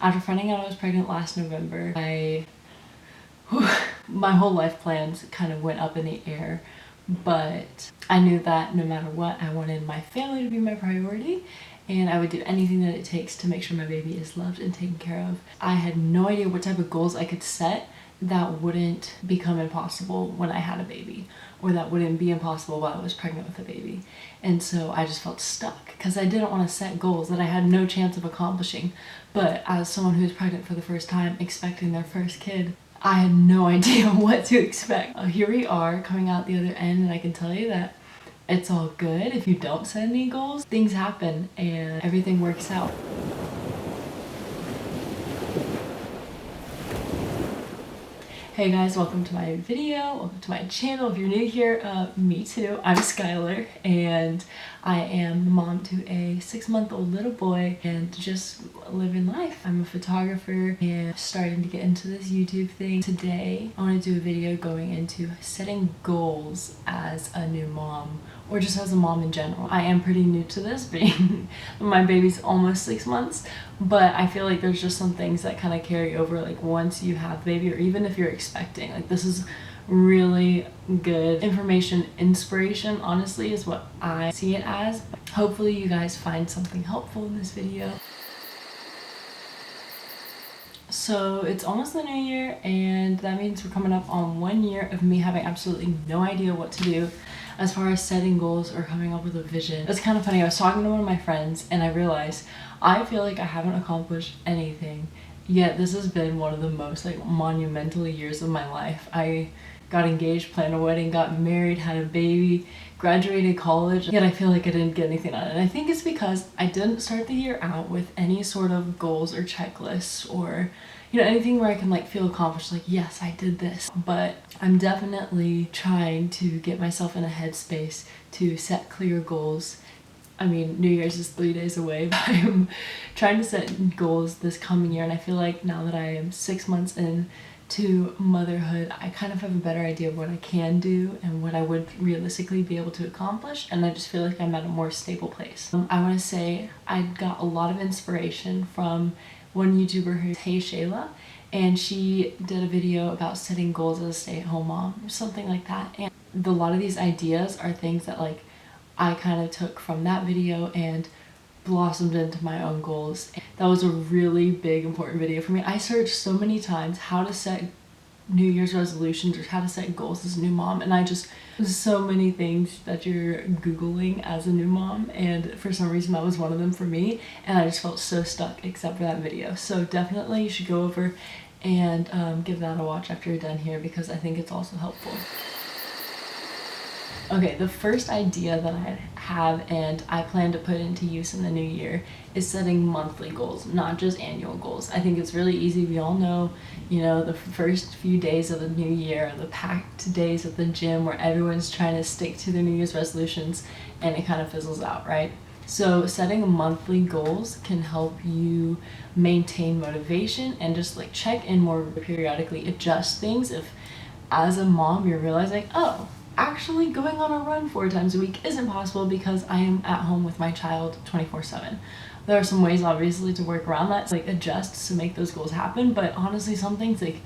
After finding out I was pregnant last November, my whole life plans kind of went up in the air, but I knew that no matter what, I wanted my family to be my priority, and I would do anything that it takes to make sure my baby is loved and taken care of. I had no idea what type of goals I could set that wouldn't become impossible when I had a baby, or that wouldn't be impossible while I was pregnant with a baby. And so I just felt stuck because I didn't want to set goals that I had no chance of accomplishing. But as someone who was pregnant for the first time, expecting their first kid, I had no idea what to expect. Here we are coming out the other end, and I can tell you that it's all good. If you don't set any goals, things happen and everything works out. Hey guys, welcome to my video, welcome to my channel. If you're new here, me too. I'm Skyler, and I am the mom to a 6-month-old little boy and just living life. I'm a photographer and starting to get into this YouTube thing. Today, I want to do a video going into setting goals as a new mom, or just as a mom in general. I am pretty new to this, being my baby's almost 6 months, but I feel like there's just some things that kind of carry over, like once you have baby, or even if you're expecting. Like, this is really good information, inspiration, honestly, is what I see it as. Hopefully you guys find something helpful in this video. So it's almost the new year, and that means we're coming up on 1 year of me having absolutely no idea what to do as far as setting goals or coming up with a vision. It's kind of funny, I was talking to one of my friends and I realized I feel like I haven't accomplished anything, yet this has been one of the most like monumental years of my life. I got engaged, planned a wedding, got married, had a baby, graduated college, yet I feel like I didn't get anything done. And I think it's because I didn't start the year out with any sort of goals or checklists, or anything where I can like feel accomplished, like yes, I did this. But I'm definitely trying to get myself in a headspace to set clear goals. I mean, New Year's is 3 days away, but I'm trying to set goals this coming year, and I feel like now that I am 6 months in to motherhood, I kind of have a better idea of what I can do and what I would realistically be able to accomplish, and I just feel like I'm at a more stable place. I want to say I got a lot of inspiration from one YouTuber who's Hey Shayla, and she did a video about setting goals as a stay-at-home mom or something like that, and a lot of these ideas are things that like I kind of took from that video and blossomed into my own goals. That was a really big important video for me. I searched so many times how to set New Year's resolutions or how to set goals as a new mom, and there's so many things that you're googling as a new mom, and for some reason that was one of them for me, and I just felt so stuck except for that video. So definitely you should go over and give that a watch after you're done here, because I think it's also helpful. Okay, the first idea that I have and I plan to put into use in the new year is setting monthly goals, not just annual goals. I think it's really easy. We all know, the first few days of the new year, the packed days at the gym where everyone's trying to stick to their New Year's resolutions and it kind of fizzles out, right? So setting monthly goals can help you maintain motivation and just like check in more periodically, adjust things if as a mom you're realizing, oh, actually going on a run 4 times a week isn't possible because I am at home with my child 24/7. There are some ways obviously to work around that, like adjust to make those goals happen, but honestly some things like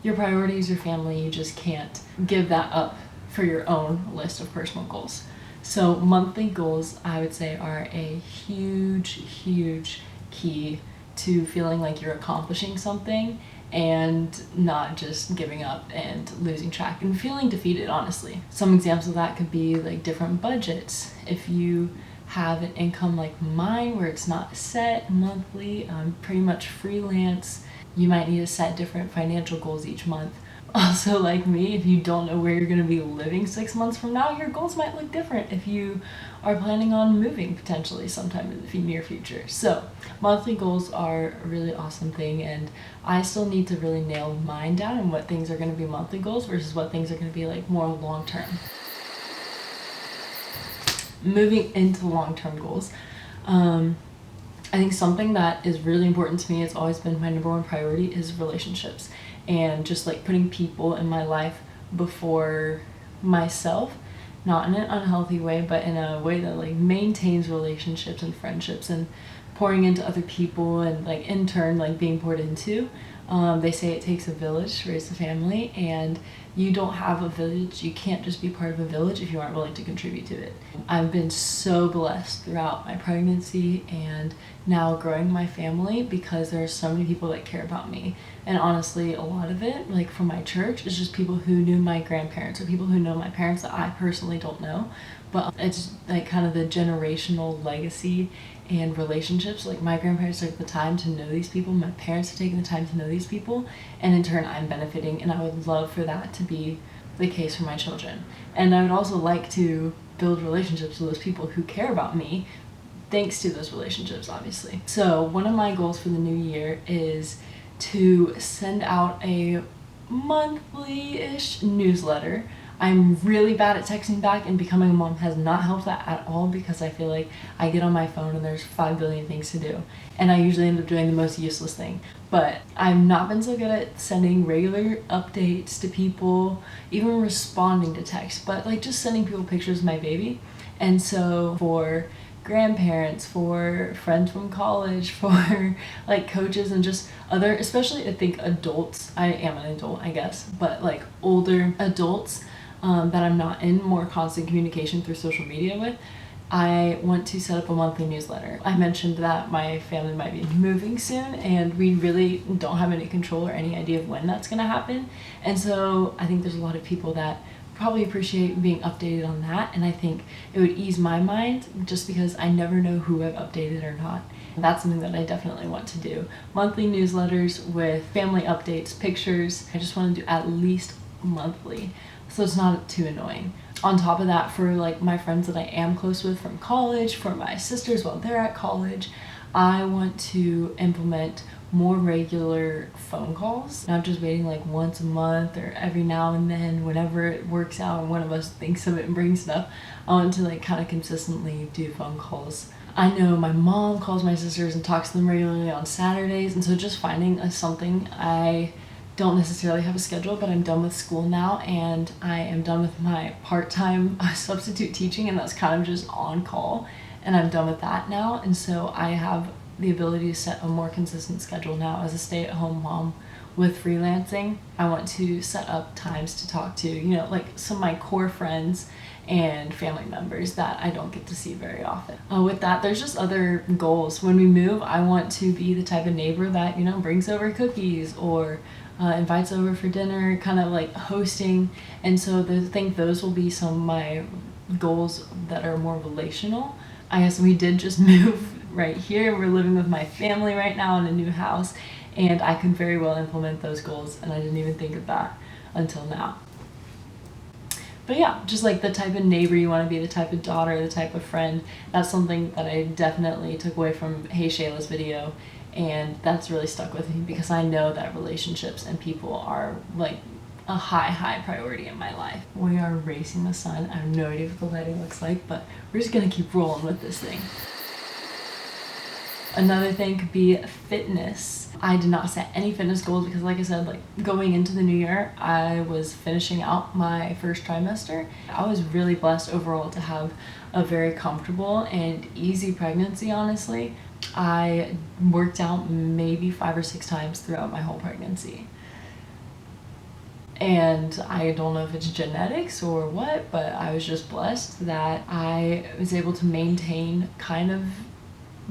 your priorities, your family, you just can't give that up for your own list of personal goals. So monthly goals, I would say, are a huge key to feeling like you're accomplishing something and not just giving up and losing track and feeling defeated, honestly. Some examples of that could be like different budgets. If you have an income like mine where it's not set monthly, pretty much freelance, you might need to set different financial goals each month. Also, like me, if you don't know where you're going to be living 6 months from now, your goals might look different if you are planning on moving potentially sometime in the near future. So monthly goals are a really awesome thing, and I still need to really nail mine down and what things are going to be monthly goals versus what things are going to be like more long-term. Moving into long-term goals, I think something that is really important to me, it's always been my number one priority, is relationships, and just like putting people in my life before myself, not in an unhealthy way, but in a way that like maintains relationships and friendships and pouring into other people and like in turn like being poured into. They say it takes a village to raise a family, and you don't have a village. You can't just be part of a village if you aren't willing to contribute to it. I've been so blessed throughout my pregnancy and now growing my family because there are so many people that care about me. And honestly, a lot of it, like from my church, is just people who knew my grandparents or people who know my parents that I personally don't know. But it's like kind of the generational legacy and relationships. Like my grandparents took the time to know these people, my parents have taken the time to know these people, and in turn I'm benefiting, and I would love for that to be the case for my children. And I would also like to build relationships with those people who care about me thanks to those relationships, obviously. So one of my goals for the new year is to send out a monthly-ish newsletter. I'm really bad at texting back, and becoming a mom has not helped that at all because I feel like I get on my phone and there's 5 billion things to do, and I usually end up doing the most useless thing. But I've not been so good at sending regular updates to people, even responding to text, but like just sending people pictures of my baby. And so for grandparents, for friends from college, for like coaches and just other, especially I think adults, I am an adult I guess, but like older adults that I'm not in more constant communication through social media with, I want to set up a monthly newsletter. I mentioned that my family might be moving soon and we really don't have any control or any idea of when that's going to happen. And so I think there's a lot of people that probably appreciate being updated on that, and I think it would ease my mind just because I never know who I've updated or not. That's something that I definitely want to do. Monthly newsletters with family updates, pictures. I just want to do at least monthly so it's not too annoying. On top of that, for like my friends that I am close with from college, for my sisters while they're at college, I want to implement more regular phone calls, not just waiting like once a month or every now and then whenever it works out and one of us thinks of it and brings it up. I want to like kind of consistently do phone calls. I know my mom calls my sisters and talks to them regularly on Saturdays, and so just finding something. I don't necessarily have a schedule, but I'm done with school now and I am done with my part-time substitute teaching, and that's kind of just on call, and I'm done with that now. And so I have the ability to set a more consistent schedule now as a stay-at-home mom with freelancing. I want to set up times to talk to, you know, like some of my core friends and family members that I don't get to see very often. With that, there's just other goals. When we move, I want to be the type of neighbor that, you know, brings over cookies or invites over for dinner, kind of like hosting. And so I think those will be some of my goals that are more relational. I guess we did just move right here. We're living with my family right now in a new house, and I could very well implement those goals, and I didn't even think of that until now. But yeah, just like the type of neighbor you want to be, the type of daughter, the type of friend, that's something that I definitely took away from Hey Shayla's video, and that's really stuck with me because I know that relationships and people are like a high priority in my life. We are racing the sun. I have no idea what the lighting looks like, but we're just gonna keep rolling with this thing. Another thing could be fitness. I did not set any fitness goals because, like I said, like going into the new year, I was finishing out my first trimester. I was really blessed overall to have a very comfortable and easy pregnancy, honestly. I worked out maybe 5 or 6 times throughout my whole pregnancy. And I don't know if it's genetics or what, but I was just blessed that I was able to maintain kind of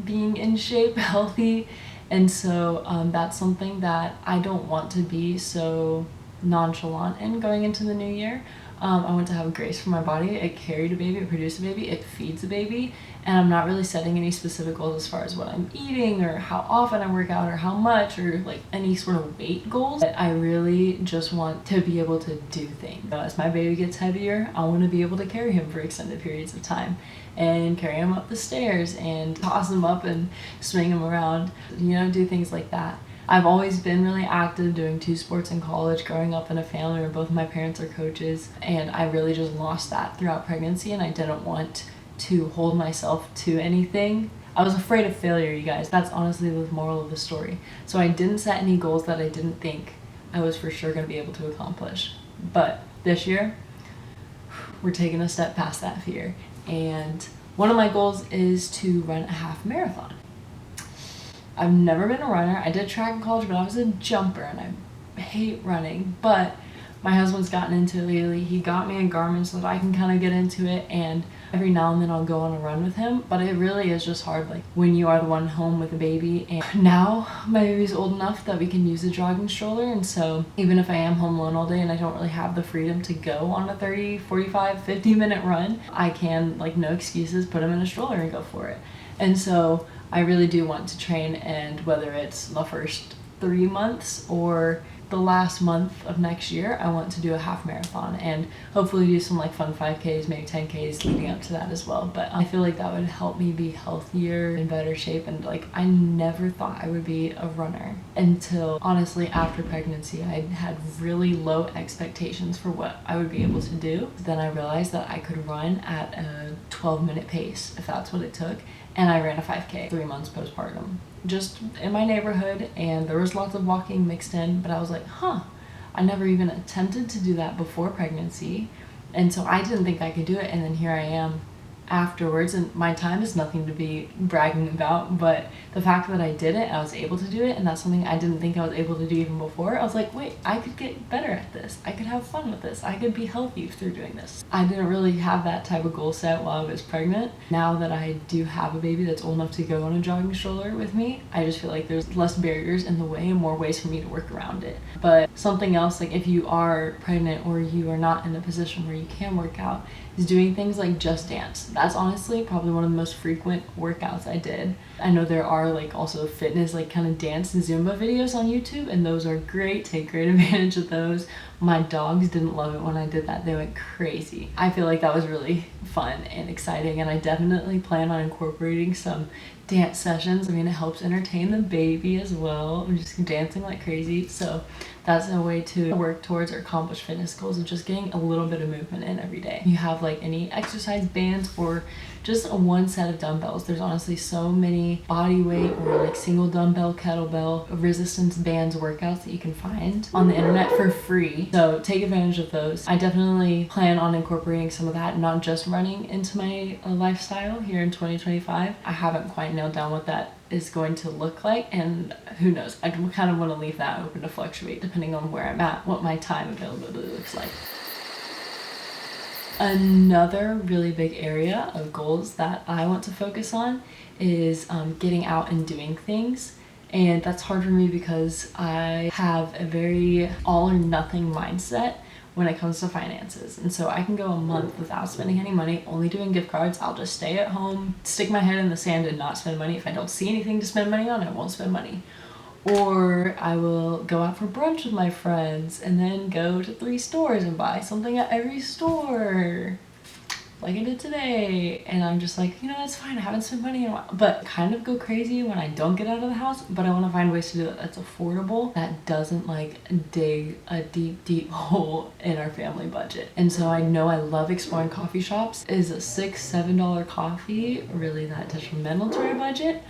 being in shape, healthy. And so that's something that I don't want to be so nonchalant in going into the new year. I want to have grace for my body. It carried a baby, it produced a baby, it feeds a baby, and I'm not really setting any specific goals as far as what I'm eating or how often I work out or how much or like any sort of weight goals. But I really just want to be able to do things. As my baby gets heavier, I want to be able to carry him for extended periods of time and carry him up the stairs and toss him up and swing him around, you know, do things like that. I've always been really active doing 2 sports in college, growing up in a family where both my parents are coaches, and I really just lost that throughout pregnancy, and I didn't want to hold myself to anything. I was afraid of failure, you guys. That's honestly the moral of the story. So I didn't set any goals that I didn't think I was for sure going to be able to accomplish. But this year, we're taking a step past that fear, and one of my goals is to run a half marathon. I've never been a runner. I did track in college, but I was a jumper and I hate running. But my husband's gotten into it lately. He got me a Garmin so that I can kind of get into it, and every now and then I'll go on a run with him. But it really is just hard, like when you are the one home with a baby. And now my baby's old enough that we can use a jogging stroller, and so even if I am home alone all day and I don't really have the freedom to go on a 30, 45, 50-minute run, I can, like, no excuses, put him in a stroller and go for it. And so I really do want to train, and whether it's the first 3 months or the last month of next year, I want to do a half marathon and hopefully do some like fun 5Ks, maybe 10Ks leading up to that as well. But I feel like that would help me be healthier, in better shape, and like I never thought I would be a runner until honestly after pregnancy. I had really low expectations for what I would be able to do. Then I realized that I could run at a 12-minute pace if that's what it took, and I ran a 5K 3 months postpartum, just in my neighborhood, and there was lots of walking mixed in, but I was like, I never even attempted to do that before pregnancy, and so I didn't think I could do it, and then here I am afterwards, and my time is nothing to be bragging about, but the fact that I did it, I was able to do it, and that's something I didn't think I was able to do even before. I was like, wait, I could get better at this, I could have fun with this, I could be healthy through doing this. I didn't really have that type of goal set while I was pregnant. Now that I do have a baby that's old enough to go on a jogging stroller with me, I just feel like there's less barriers in the way and more ways for me to work around it. But something else, like if you are pregnant or you are not in a position where you can work out, is doing things like Just Dance. That's honestly probably one of the most frequent workouts I did. I know there are like also fitness, like kind of dance and Zumba videos on YouTube, and those are great. Take great advantage of those. My dogs didn't love it when I did that. They went crazy. I feel like that was really fun and exciting, and I definitely plan on incorporating some dance sessions. I mean, it helps entertain the baby as well. I'm just dancing like crazy. So that's a way to work towards or accomplish fitness goals, of just getting a little bit of movement in every day. You have like any exercise bands or just one set of dumbbells. There's honestly so many body weight or like single dumbbell, kettlebell, resistance bands workouts that you can find on the internet for free. So take advantage of those. I definitely plan on incorporating some of that, not just running, into my lifestyle here in 2025. I haven't quite nailed down what that is going to look like, and who knows, I kind of want to leave that open to fluctuate depending on where I'm at, what my time availability looks like. Another really big area of goals that I want to focus on is getting out and doing things. And that's hard for me because I have a very all or nothing mindset when it comes to finances. And so I can go a month without spending any money, only doing gift cards. I'll just stay at home, stick my head in the sand and not spend money. If I don't see anything to spend money on, I won't spend money. Or I will go out for brunch with my friends and then go to 3 stores and buy something at every store, like I did today. And I'm just like, you know, it's fine, I haven't spent money in a while. But kind of go crazy when I don't get out of the house, but I want to find ways to do it that's affordable, that doesn't like dig a deep hole in our family budget. And so I know I love exploring coffee shops. Is a $6-7 coffee really that detrimental to our budget?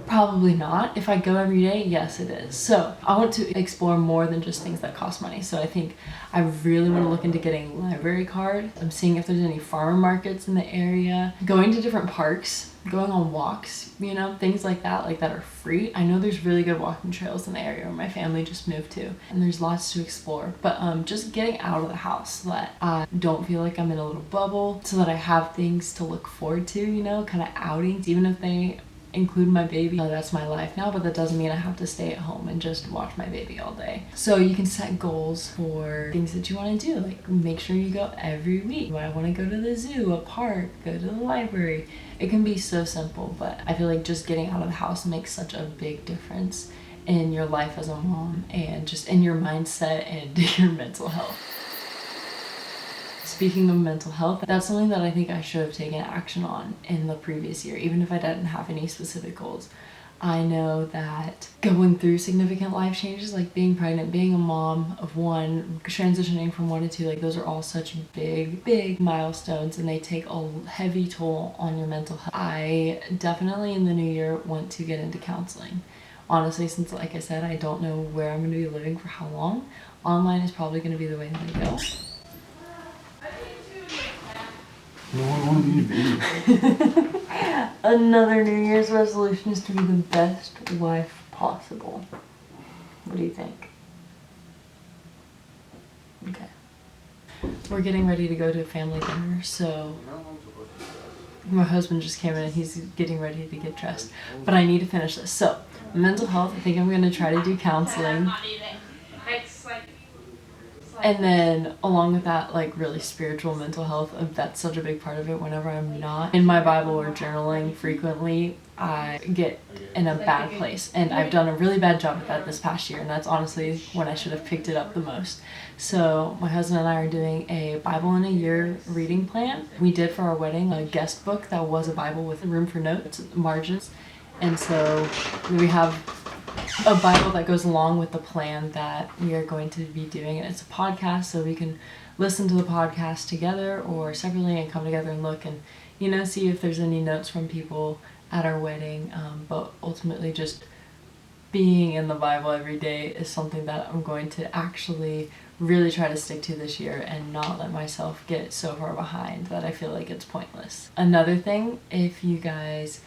Probably not. If I go every day, yes it is. So I want to explore more than just things that cost money. So I think I really want to look into getting a library card. I'm seeing if there's any farmer markets in the area, going to different parks, going on walks, you know, things like that are free. I know there's really good walking trails in the area where my family just moved to, and there's lots to explore. But just getting out of the house so that I don't feel like I'm in a little bubble, so that I have things to look forward to, you know, kind of outings, even if they include my baby. That's my life now, but that doesn't mean I have to stay at home and just watch my baby all day. So you can set goals for things that you want to do, like make sure you go every week. I want to go to the zoo, a park, go to the library. It can be so simple, but I feel like just getting out of the house makes such a big difference in your life as a mom, and just in your mindset and your mental health. Speaking of mental health, that's something that I think I should have taken action on in the previous year, even if I didn't have any specific goals. I know that going through significant life changes, like being pregnant, being a mom of 1, transitioning from 1 to 2, like those are all such big milestones, and they take a heavy toll on your mental health. I definitely in the new year want to get into counseling. Honestly, since like I said, I don't know where I'm going to be living for how long, online is probably going to be the way that I go. No, I want to be a baby. Another New Year's resolution is to be the best wife possible. What do you think? Okay. We're getting ready to go to a family dinner, so my husband just came in and he's getting ready to get dressed. But I need to finish this. So, mental health, I think I'm going to try to do counseling. And then along with that, like really spiritual mental health, that's such a big part of it. Whenever I'm not in my Bible or journaling frequently, I get in a bad place. And I've done a really bad job at that this past year. And that's honestly when I should have picked it up the most. So my husband and I are doing a Bible in a year reading plan. We did for our wedding a guest book that was a Bible with room for notes, margins. And so we have a Bible that goes along with the plan that we are going to be doing. And it's a podcast, so we can listen to the podcast together or separately and come together and look and, you know, see if there's any notes from people at our wedding. But ultimately just being in the Bible every day is something that I'm going to actually really try to stick to this year and not let myself get so far behind that I feel like it's pointless. Another thing, if you guys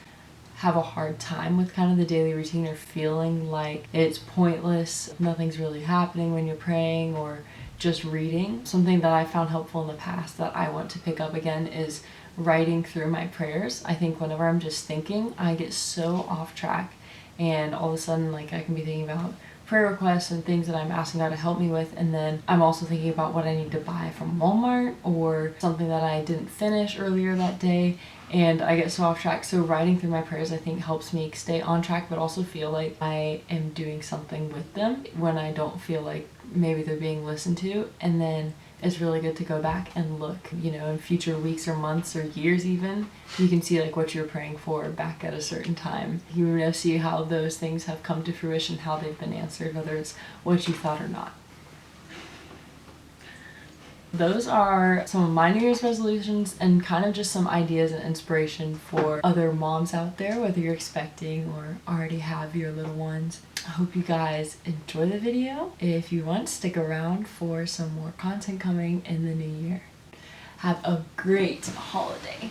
have a hard time with kind of the daily routine or feeling like it's pointless, nothing's really happening when you're praying or just reading, something that I found helpful in the past that I want to pick up again is writing through my prayers. I think whenever I'm just thinking, I get so off track, and all of a sudden like I can be thinking about prayer requests and things that I'm asking God to help me with, and then I'm also thinking about what I need to buy from Walmart or something that I didn't finish earlier that day, and I get so off track. So writing through my prayers I think helps me stay on track, but also feel like I am doing something with them when I don't feel like maybe they're being listened to. And then it's really good to go back and look, you know, in future weeks or months or years even, you can see like what you're praying for back at a certain time. You know, see how those things have come to fruition, how they've been answered, whether it's what you thought or not. Those are some of my New Year's resolutions and kind of just some ideas and inspiration for other moms out there, whether you're expecting or already have your little ones. I hope you guys enjoy the video. If you want, stick around for some more content coming in the new year. Have a great holiday.